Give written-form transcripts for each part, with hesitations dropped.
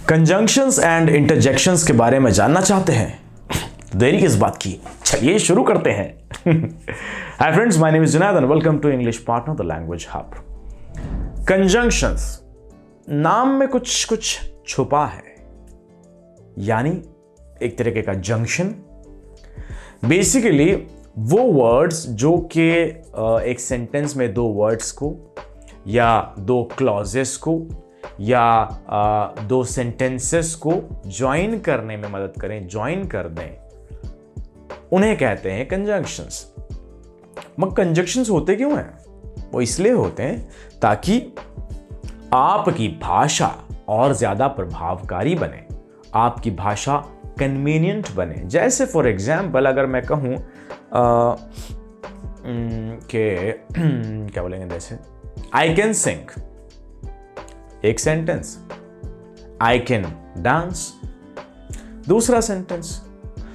Conjunctions and interjections के बारे में जानना चाहते हैं? देरी किस बात की, चलिए शुरू करते हैं। Hi friends, my name is Junaid and welcome to English partner the language hub. Conjunctions, नाम में कुछ कुछ छुपा है, यानी एक तरीके का जंक्शन। बेसिकली वो वर्ड्स जो कि एक सेंटेंस में दो वर्ड्स को या दो क्लॉजेस को या दो सेंटेंसेस को ज्वाइन करने में मदद करें, ज्वाइन कर दें, उन्हें कहते हैं कंजंक्शंस। मगर कंजंक्शंस होते क्यों हैं? वो इसलिए होते हैं ताकि आपकी भाषा और ज्यादा प्रभावकारी बने, आपकी भाषा कन्वीनियंट बने। जैसे फॉर एग्जाम्पल अगर मैं कहूं कि क्या बोलेंगे, जैसे आई कैन सिंग, एक सेंटेंस, आई कैन डांस दूसरा सेंटेंस।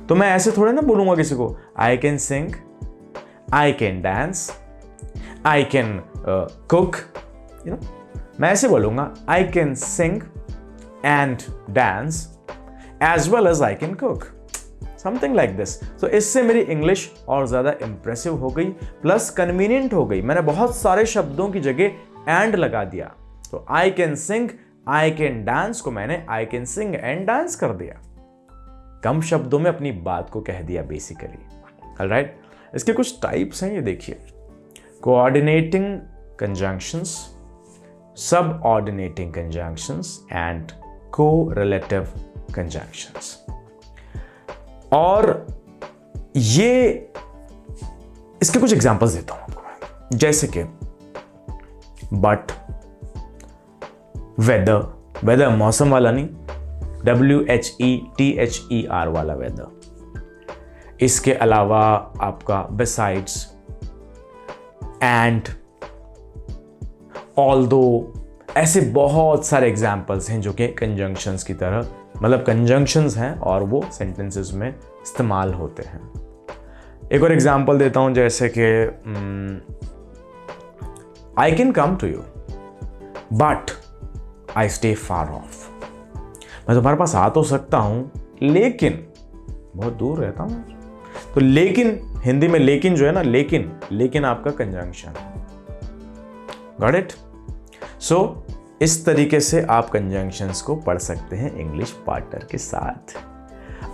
तो मैं ऐसे थोड़े ना बोलूंगा किसी को I can sing, I can dance, I can cook, मैं ऐसे बोलूंगा I can sing and dance as well as I can cook, something like this. तो इससे मेरी इंग्लिश और ज्यादा इंप्रेसिव हो गई, प्लस कन्वीनियंट हो गई। मैंने बहुत सारे शब्दों की जगह एंड लगा दिया। तो आई can sing, I can dance को मैंने आई कैन सिंग एंड डांस कर दिया। कम शब्दों में अपनी बात को कह दिया बेसिकली। ऑलराइट, इसके कुछ टाइप्स हैं, ये देखिए। कोऑर्डिनेटिंग कंजंक्शंस, सब ऑर्डिनेटिंग कंजंक्शंस एंड कोरिलेटिव कंजंक्शंस। और ये इसके कुछ एग्जांपल्स देता हूं आपको, जैसे कि बट, वेदर, वेदर मौसम वाला नहीं, WHETHER वाला वेदर। इसके अलावा आपका बिसाइड्स, एंड, ऑल्दो, ऐसे बहुत सारे एग्जाम्पल्स हैं जो कि कंजंक्शंस की तरह, मतलब कंजंक्शंस हैं और वो सेंटेंसेस में इस्तेमाल होते हैं। एक और एग्जाम्पल देता हूं, जैसे कि I can come to you but I stay far off. मैं तुम्हारे पास आ तो सकता हूं लेकिन बहुत दूर रहता हूं। तो लेकिन, हिंदी में लेकिन जो है ना, लेकिन आपका कंजंक्शन। Got it? सो इस तरीके से आप कंजंक्शंस को पढ़ सकते हैं इंग्लिश पार्टनर के साथ।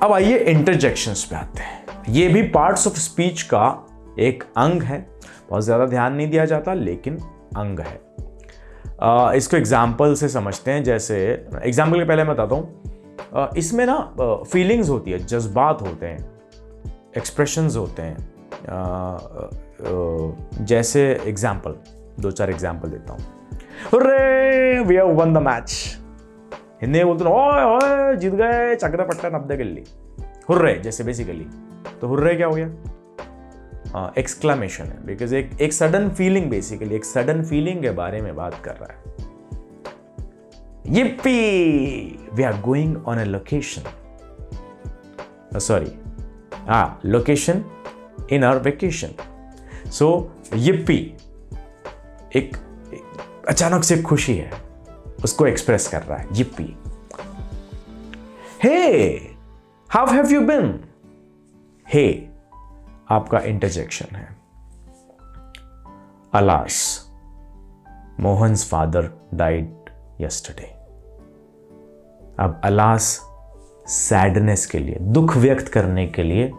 अब आइए इंटरजेक्शंस पे आते हैं। ये भी पार्ट्स ऑफ स्पीच का एक अंग है, बहुत ज्यादा ध्यान नहीं दिया जाता लेकिन अंग है। इसको एग्जाम्पल से समझते हैं। जैसे एग्जाम्पल के पहले मैं बताता हूँ, इसमें ना फीलिंग्स होती है, जज्बात होते हैं, एक्सप्रेशंस होते हैं। जैसे एग्जाम्पल, दो चार एग्जाम्पल देता हूँ। Hurray, we have won the match. Hindi में बोलते हैं ओए ओए जीत गए, चकरा पट्टा 90 गिल्ली। हुर्रे जैसे बेसिकली, तो हुर्रे क्या हो गया? एक्सक्लेमेशन है, बिकॉज एक सडन फीलिंग, बेसिकली एक सडन फीलिंग के बारे में बात कर रहा है। yippee, we are going on a location, location in our vacation. so yippee एक अचानक से खुशी है, उसको एक्सप्रेस कर रहा है, yippee. hey, how have you been? hey आपका इंटरजेक्शन है। Alas, Mohan's father died yesterday. अब अलास सैडनेस के लिए, दुख व्यक्त करने के लिए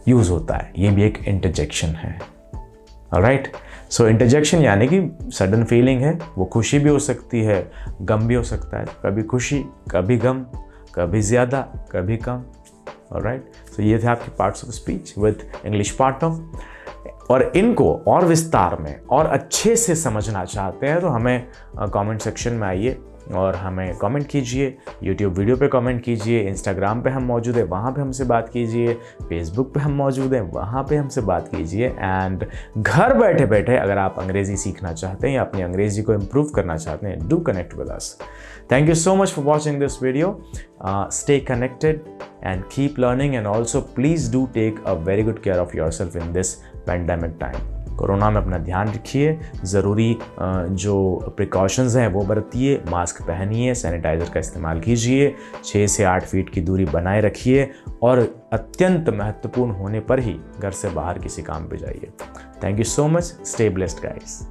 यूज होता है, ये भी एक इंटरजेक्शन है। ऑलराइट, सो इंटरजेक्शन यानी कि सडन फीलिंग है, वो खुशी भी हो सकती है, गम भी हो सकता है, कभी खुशी कभी गम, कभी ज्यादा कभी कम। ऑलराइट, सो ये थे आपके parts of speech with English partner. और इनको और विस्तार में और अच्छे से समझना चाहते हैं तो हमें कमेंट सेक्शन में आइए और हमें कमेंट कीजिए। यूट्यूब वीडियो पे कमेंट कीजिए, इंस्टाग्राम पे हम मौजूद है, वहाँ पे हमसे बात कीजिए, फेसबुक पे हम मौजूद हैं, वहाँ पे हमसे बात कीजिए। एंड घर बैठे बैठे अगर आप अंग्रेज़ी सीखना चाहते हैं या अपनी अंग्रेज़ी को इम्प्रूव करना चाहते हैं, do connect with us. Thank you so much for watching this video. Stay connected and keep learning, and also please do take a very good care of yourself in this pandemic time. Corona में अपना ध्यान रखिए, ज़रूरी जो precautions हैं वो बरतिए, mask पहनिए, sanitiser का इस्तेमाल कीजिए, 6 से 8 फीट की दूरी बनाए रखिए और अत्यंत महत्वपूर्ण होने पर ही घर से बाहर किसी काम पे जाइए। Thank you so much, stay blessed guys.